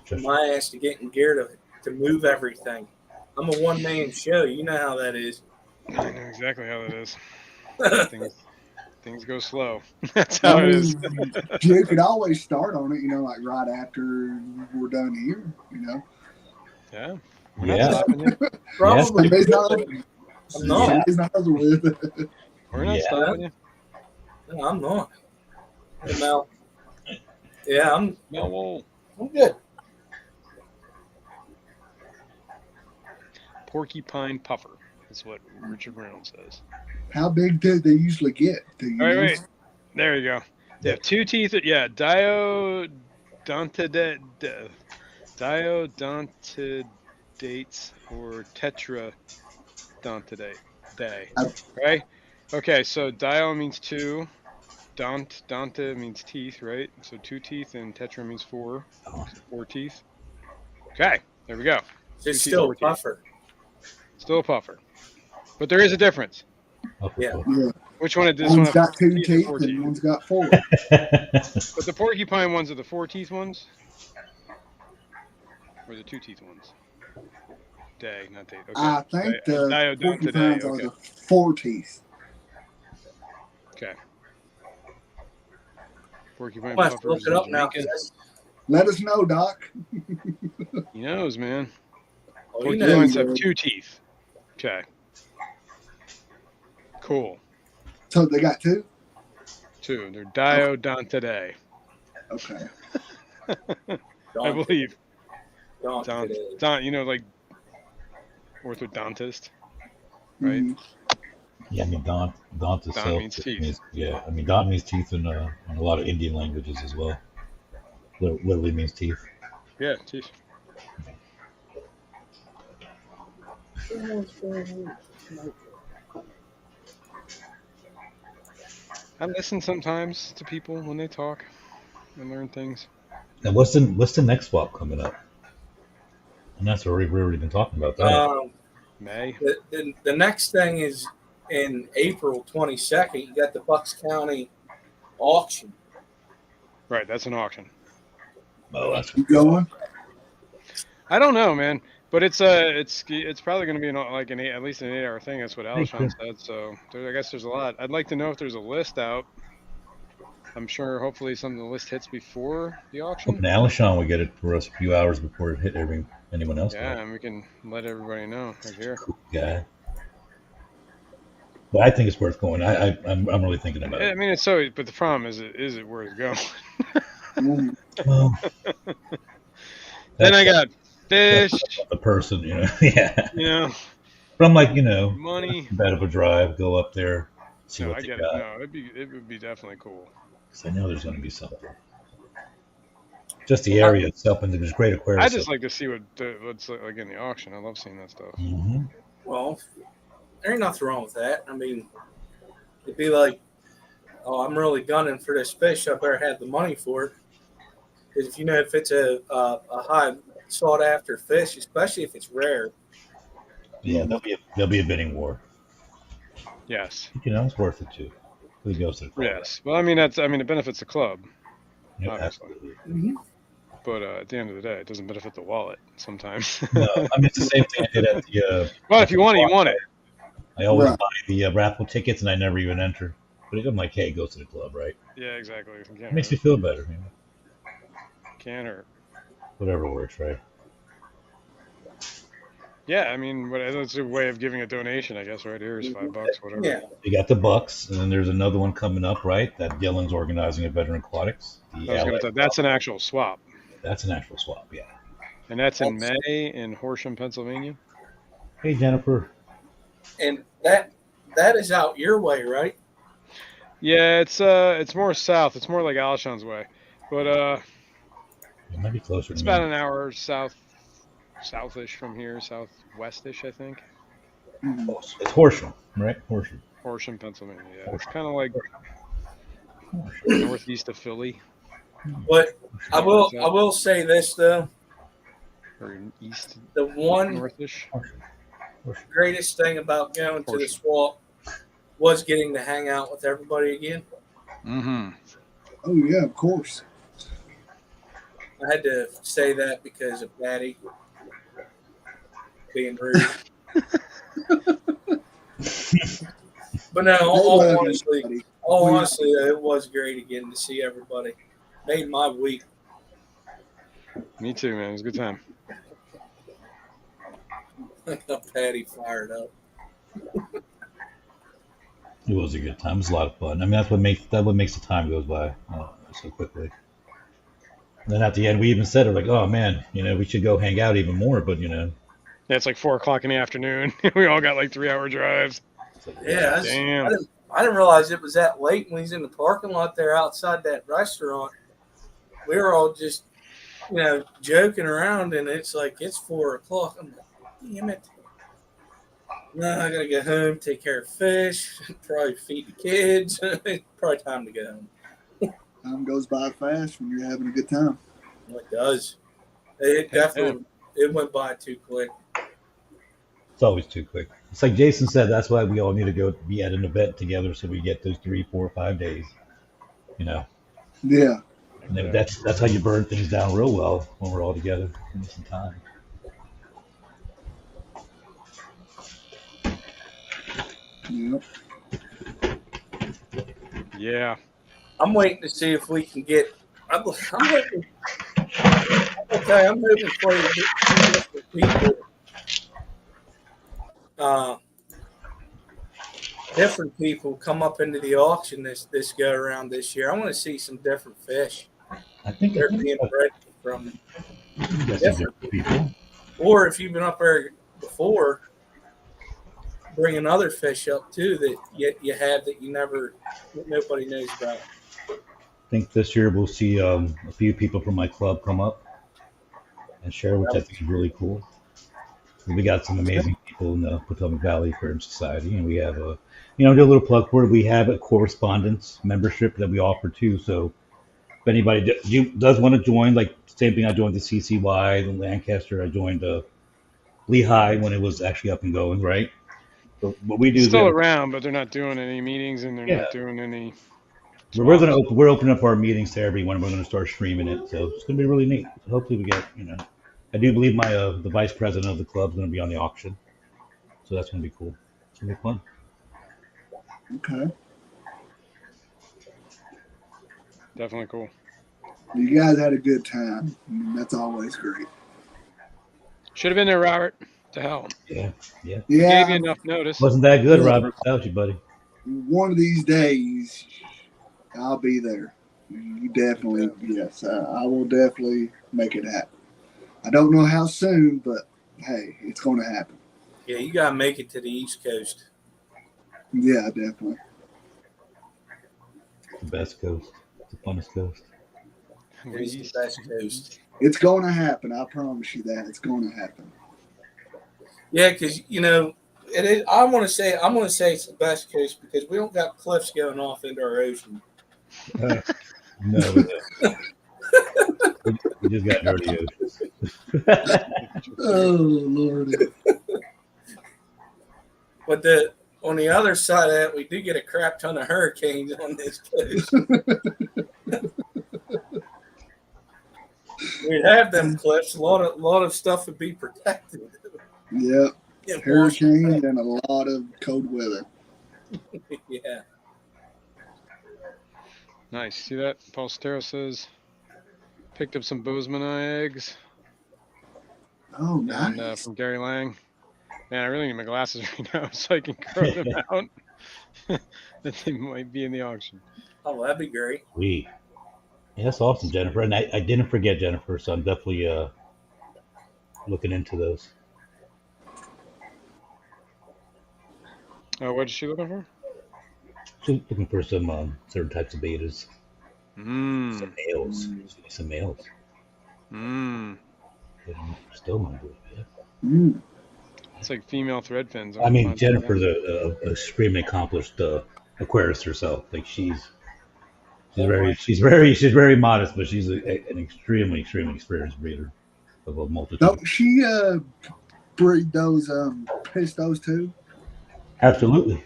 Just- My ass to get in gear to move everything. I'm a one-man show. You know how that is. I know exactly how that is. Things go slow. That's how I it is. mean, you could always start on it, you know, like right after we're done here, you know. Yeah. We're not Yeah. stopping you. Probably. It's not, I'm not. it's not over with. We're not Yeah. stopping you. No, I'm not. Hey, Mel. Yeah, I'm No, good. porcupine puffer. That's what Richard Reynolds says. How big do they usually get? Do you know? Wait. There you go. They have 2 teeth. Yeah, diodontidates or tetradontidae. Right? Okay, so dio means 2. Donta means teeth, right? So 2 teeth, and tetra means 4. So 4 teeth. Okay, there we go. It's still a puffer. Still a puffer. But there is a difference. Yeah. Yeah. Which one did this One's one? got 2 teeth or teeth 4 and teeth? one's got 4. But the porcupine ones are the 4 teeth ones? Or the 2 teeth ones? Day, not day. Okay. I think the Diodontidae, porcupines are okay. the 4 teeth. Okay. Porcupine I'm gonna have to puffers look it up in now. Jamaica. 'Cause Let us know, Doc. He knows, man. oh, you know, Porcupines Yeah. have 2 teeth. Okay. Cool. So they got 2? 2. They're Diodontidae. Okay. I believe. Don't. You know, like orthodontist, right? Mhm. Yeah, I mean, Dant itself means teeth. Yeah, I mean, Dant means teeth in a lot of Indian languages as well. Literally means teeth. Yeah, teeth. I listen sometimes to people when they talk and learn things. And what's the next swap coming up? And that's already we've already been talking about that. May. The next thing is in April 22nd. You got the Bucks County auction. Right, that's an auction. Oh, that's You going? I don't know, man, but it's probably going to be at least an 8-hour thing. That's what Alshon said. So I guess there's a lot. I'd like to know if there's a list out. I'm sure. Hopefully, some of the list hits before the auction. And Alshon will get it for us a few hours before it hit anyone else. Yeah, and we can let everybody know right here. Cool guy. But I think it's worth going. I'm really thinking about I it. mean, but the problem is it worth going? Mhm. Well, Then I got fish. the person, yeah. You know, But I'm like, money. bad of a drive. Go up there, see No, what I they get got. it. No, it would be definitely cool. 'Cause I know there's going to be something. Just the area itself, and there's great aquarium. I just like to see what's like in the auction. I love seeing that stuff. Hmm. Well, there ain't nothing wrong with that. I mean, it'd be like, oh, I'm really gunning for this fish. I better have the money for it. Because if it's a high sought after fish, especially if it's rare. Yeah, there'll be a bidding war. Yes. It's worth it too. It goes to the club. Yes. Well, I mean, it benefits the club, Yeah, obviously. absolutely. But at the end of the day, it doesn't benefit the wallet sometimes. No, I mean it's the same thing I did at the. Well, if you want it, you want it. I always Right. buy the raffle tickets, and I never even enter. But I'm like, hey, it goes to the club, right? Yeah, exactly. It makes you feel better. Can't hurt. Whatever works, right? Yeah, I mean, it's a way of giving a donation, I guess. Right here is $5, whatever. Yeah. You got the Bucks, and then there's another one coming up, right? That Dylan's organizing at Veteran Aquatics. That's an actual swap, That's an actual swap, yeah. and that's in May in Horsham, Pennsylvania. Hey, Jennifer. And that is out your way, right? Yeah, it's more south. It's more like Alshon's way, but It might be closer it's to about me. an hour southish from here, southwestish, I think. Mhm. It's Horsham, right? Horsham. Horsham, Pennsylvania. Yeah, it's kind of like Horsham. northeast of Philly. But I will say this though: Or east, the one northish. Horsham. greatest thing about going to the swap was getting to hang out with everybody again. Mm-hmm. Oh yeah, of course. I had to say that because of Patty being rude. But no, all honestly, it was great again to see everybody. Made my week. Me too, man. It was a good time. Patty fired up. It was a good time. It was a lot of fun. I mean, that's what makes the time goes by so quickly. And then at the end, we even said it like, "Oh man, we should go hang out even more." But Yeah, it's like 4 o'clock in the afternoon. We all got like 3-hour drives. It's like, Yeah, Damn. I didn't realize it was that late when he's in the parking lot there outside that restaurant. We were all just, joking around, and it's like it's 4 o'clock. I'm like, damn it. No, I gotta get home, take care of fish, probably feed the kids. Probably time to go home. Time goes by fast when you're having a good time. It does. It definitely it went by too quick. It's always too quick. It's like Jason said. That's why we all need to go be at an event together, so we get those 3, 4, 5 days. Yeah. And then that's how you burn things down real well when we're all together in some time. Yep. Yeah. I'm waiting to see if we can get. I'm hoping. Okay, I'm hoping for you to get some different people come up into the auction this go around this year. I want to see some different fish. I think They're being bred from different people. Or if you've been up there before, bringing other fish up too that you have that nobody knows about. I think this year we'll see a few people from my club come up and share, which I think is really cool. We got some amazing people in the Potomac Valley Aquarium Society, and we have do a little plug for it. We have a correspondence membership that we offer too. So if anybody does want to join, like same thing, I joined the CCY, the Lancaster. I joined Lehigh when it was actually up and going, right? So what we do Still is around, but they're not doing any meetings and they're not doing any. we're opening up our meetings to everyone. We're going to start streaming it, so it's going to be really neat. So hopefully we get I do believe my the vice president of the club is going to be on the auction, so that's going to be cool. It's going to be fun. Okay. Definitely cool. You guys had a good time. That's always great. Should have been there, Robert. To hell. Yeah. Gave Yeah. you enough notice. Wasn't that good, Yeah. Robert? Without you, buddy. One of these days, I'll be there. You definitely, yes. I will definitely make it happen. I don't know how soon, but hey, it's going to happen. Yeah, you gotta make it to the East Coast. Yeah, definitely. The best coast. The funnest coast. It's the best coast. It's going to happen. I promise you that. It's going to happen. Yeah, because it is. I'm gonna say it's the best coast because we don't got cliffs going off into our ocean. No, we don't. We just got dirty oceans. Oh, Lord. But on the other side of that, we do get a crap ton of hurricanes on this coast. We'd have them cliffs. A lot of stuff would be protected. Yep. Hurricane and a lot of cold weather. Yeah. Nice. See that? Paul Stero says, picked up some Bozeman eggs. Oh, And nice. from Gary Lang. Man, I really need my glasses right now so I can grow them out. That they might be in the auction. Oh, that'd be great. Yeah, that's awesome, Jennifer. And I didn't forget Jennifer, so I'm definitely looking into those. What is she looking for? She's looking for some certain types of betas. Some males. Some males. Still might do it. Mm. It's like female thread fins. I mean, Jennifer's a extremely accomplished aquarist herself. Like she's very modest, but she's an extremely experienced breeder of a multitude. Don't she breed those pistos too? Absolutely.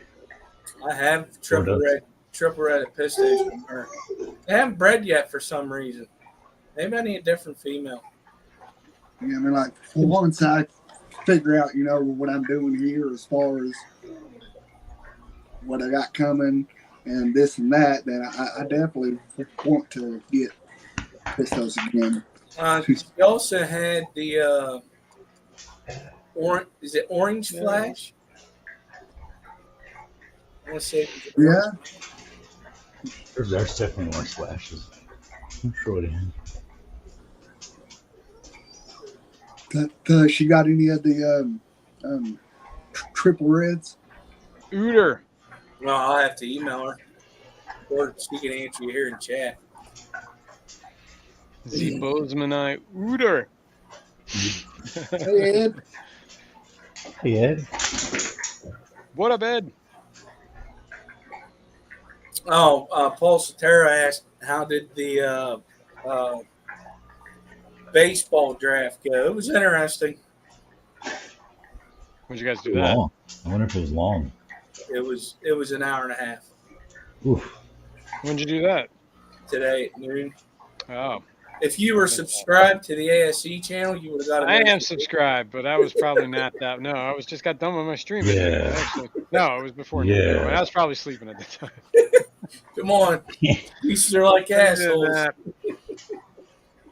I have triple red pistos from her. They haven't bred yet for some reason. Maybe I need a different female. Yeah, I mean, like for once I figure out, what I'm doing here as far as what I got coming and this and that, then I definitely want to get pistos again. She also had the orange. Is it Orange Flash? I want to say. Yeah. There's definitely orange flashes. I'm sure it is. She got any of the triple reds? Ooter. Well, I'll have to email her, or she can answer you here in chat. The Bozemanite Ooter. Hey, Ed. Hey, Ed. What up, Ed? Oh, Paul Sotera asked, how did the baseball draft go? It was interesting. When'd you guys do that? Long. I wonder if it was long. It was an hour and a half Oof. When'd you do that? today at noon. Oh, If you were subscribed to the ASE channel, you would have got a I am notification. subscribed, but I was probably not that. No, I was just got done with my stream. Yeah. Actually, no, it was before. Yeah. Never mind. I was probably sleeping at the time. Come on. These are like I needed a assholes. nap.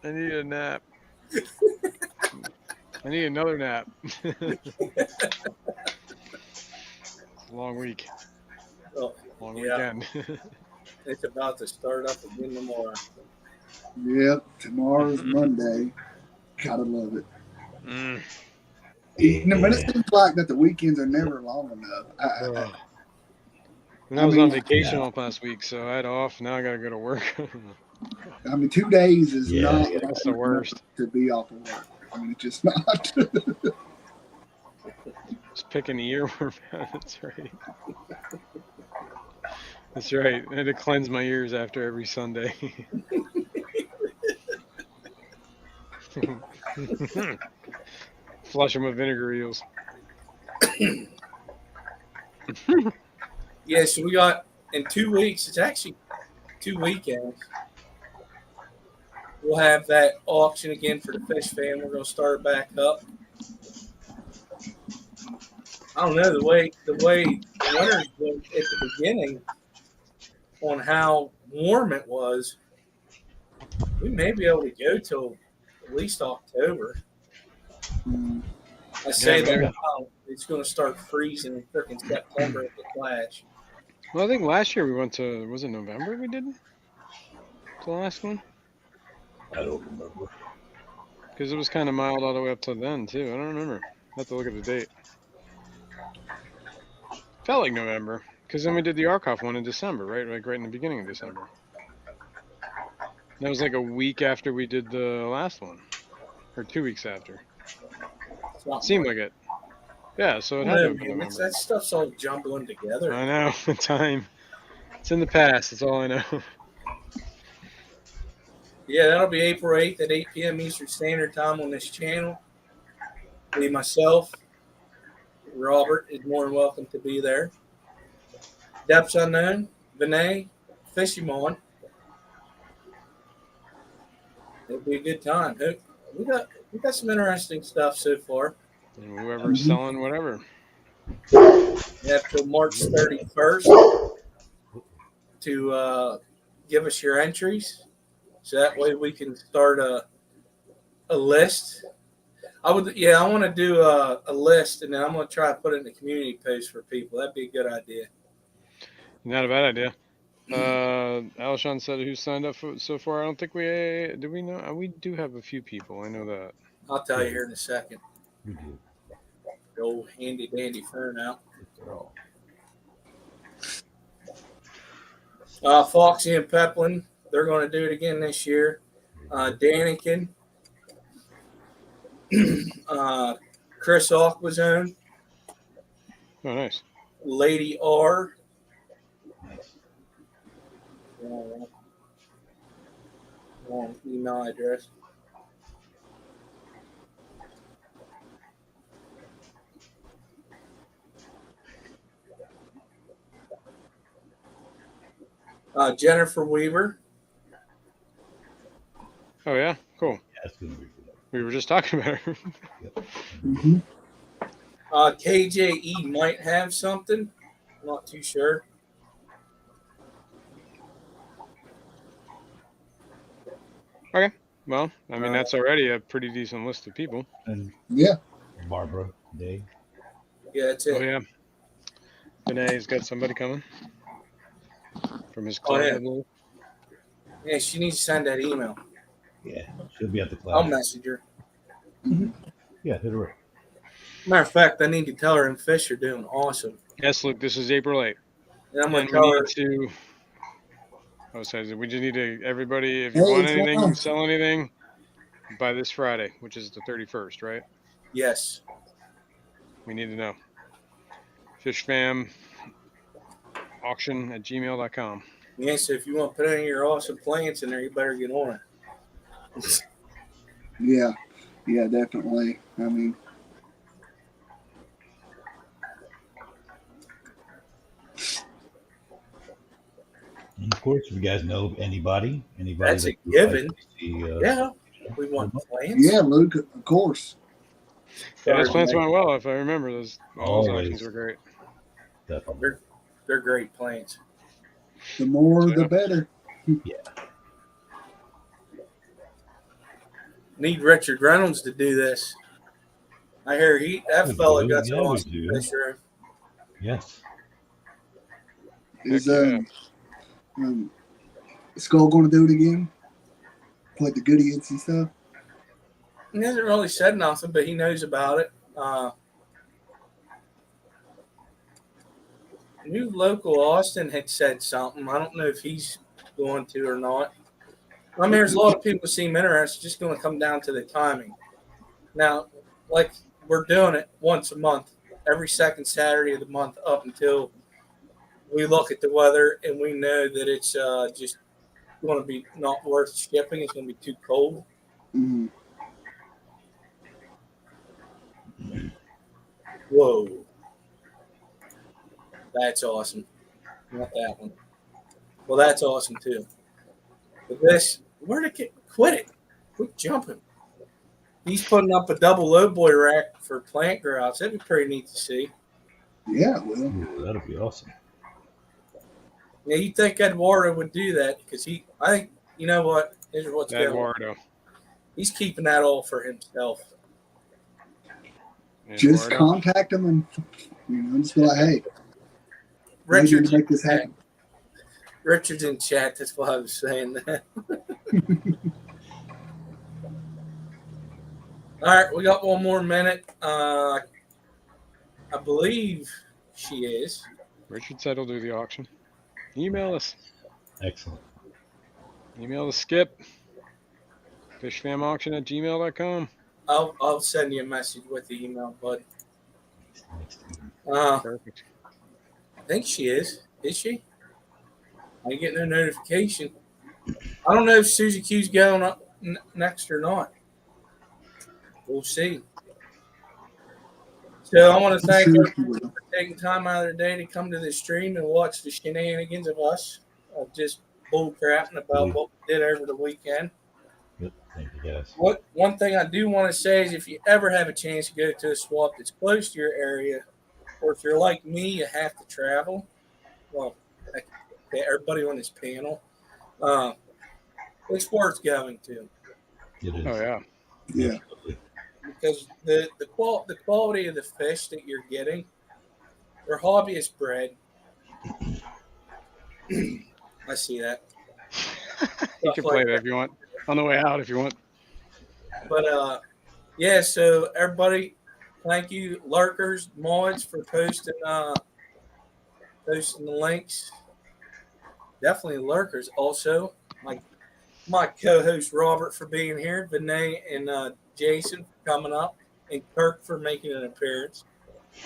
I need a nap. I need another nap. It's a long week. Oh, Long yeah. weekend. it's about to start up again tomorrow. Yep, tomorrow's Monday. Gotta love it. Mm. But it seems like that the weekends are never long enough. Ugh. And I was on vacation all last week, so I had off. Now I got to go to work. I mean, 2 days is Yeah, not that's the worst. to be off of work. I mean, it's just not. Just picking the earworm out. That's right. That's right. I had to cleanse my ears after every Sunday. Flush them with vinegar eels. Yeah, so we got in 2 weeks, it's actually 2 weekends. We'll have that auction again for the fish fan. We're going to start back up. I don't know, the way the winter went at the beginning on how warm it was, we may be able to go till at least October. I say Yeah, that now, it's going to start freezing in freaking September at the Flash. Well, I think last year we went to, was it November we did? The last one? I don't remember. Because it was kind of mild all the way up to then, too. I don't remember. I have to look at the date. Felt like November. Because then we did the Arkoff one in December, right? Like right in the beginning of December. That was like a week after we did the last one. Or 2 weeks after. Seemed like it. Yeah, so it had to have been November. That stuff's all jumbling together. I know. The time. It's in the past. That's all I know. Yeah, that'll be April 8th at 8 p.m. Eastern Standard Time on this channel. Me, myself, Robert is more than welcome to be there. Depths Unknown, Vinay, Fishimon. It'll be a good time. We got some interesting stuff so far. And whoever's selling whatever. You have till March 31st to give us your entries. So that way we can start a list. I want to do a list, and then I'm going to try to put it in the community post for people. That'd be a good idea. Not a bad idea. Alshon said who signed up so far. I don't think do we know? We do have a few people. I know that. I'll tell you here in a second. You do. The old handy dandy fern out. Foxy and Peplin, they're going to do it again this year. Danikin, Chris Aquazone, Oh, nice. Lady R. Wrong email address. Jennifer Weaver. Oh yeah, cool. Yeah, it's gonna be good. We were just talking about her. Mm-hmm. KJE might have something. I'm not too sure. Okay. Well, I mean that's already a pretty decent list of people. And Yeah. Barbara Day. Yeah, that's Oh it. yeah. Benay's got somebody coming from his Oh, club. yeah. I believe. Yeah, she needs to send that email. Yeah, she'll be at the I'll class. message her. Yeah, hit her up. Matter of fact, I need to tell her and Fish are doing awesome. Yes, Luke. This is April 8th. And I'm going And to tell her. to. Oh, sorry. We just need to everybody. If Hey, you want what's going anything, on? sell anything, by this Friday, which is the 31st, right? Yes. We need to know. Fishfam auction at gmail.com. Yeah, so if you want to put any of your awesome plants in there, you better get on it. Yeah, yeah, definitely. I mean, And of course, if you guys know of anybody That's that a would like given. to see, Yeah. We want plants. yeah, Luke, of course. Yeah, those Sorry, plants Mike. went well. If I remember, all those Always. auctions were great. definitely. They're great plants. The more, Yeah. the better. Need Richard Reynolds to do this. I hear that We fella do. got some Yeah, we awesome do. fish room. Yes. Is Heck Skull going to do it again? Like the goodies and stuff? He hasn't really said nothing, but he knows about it. New local Austin had said something. I don't know if he's going to or not. I mean, there's a lot of people who seem interested. Just going to come down to the timing. Now, like we're doing it once a month, every second Saturday of the month, up until we look at the weather and we know that it's just going to be not worth shipping. It's going to be too cold. Mm-hmm. Whoa. That's awesome. Not that one. Well, that's awesome too. But this, where'd it get? Quit it. Quit jumping. He's putting up a double low boy rack for plant growers. That'd be pretty neat to see. Yeah, well, Ooh, that'd be awesome. Yeah, you'd think Eduardo would do that because I think, you know what? Here's what's going on. Eduardo. He's keeping that all for himself. just Eduardo. contact them and just be like, hey, I need you Richard's to make this happen. Richard's in chat. That's why I was saying that. All right, we got one more minute. I believe she is. Richard said he'll do the auction. Email us. Excellent. Email the Skip. Fishfamauction at gmail.com. I'll send you a message with the email, bud. I Perfect. think she is. Is she? I ain't getting no notification. I don't know if Susie Q's going up next or not. We'll see. So I want to thank everyone for taking time out of their day to come to this stream and watch the shenanigans of us just bull crapping about what we did over the weekend. Good. Thank you, guys. One thing I do want to say is if you ever have a chance to go to a swap that's close to your area, or if you're like me, you have to travel. Well, everybody on this panel, it's worth going to. It is. Oh, yeah. Yeah. Because the quality of the fish that you're getting, they're hobbyist bred. I see that. You can play that if you want. On the way out if you want. But yeah, so everybody, thank you, lurkers, mods, for posting the links. Definitely lurkers. Also, my co-host Robert for being here, Vinay and Jason for coming up, and Kirk for making an appearance.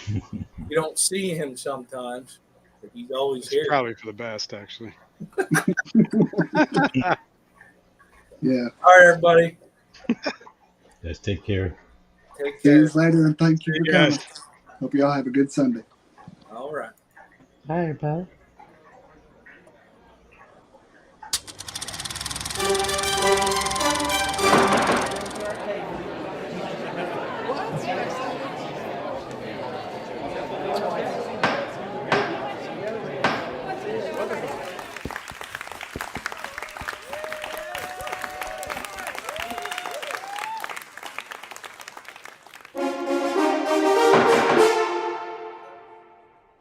You don't see him sometimes, but he's always It's here. probably for the best, actually. Yeah. All right, everybody. Guys, take care. Take See you care. later, and thank you for Yes. coming. Hope y'all have a good Sunday. All right. Bye, everybody.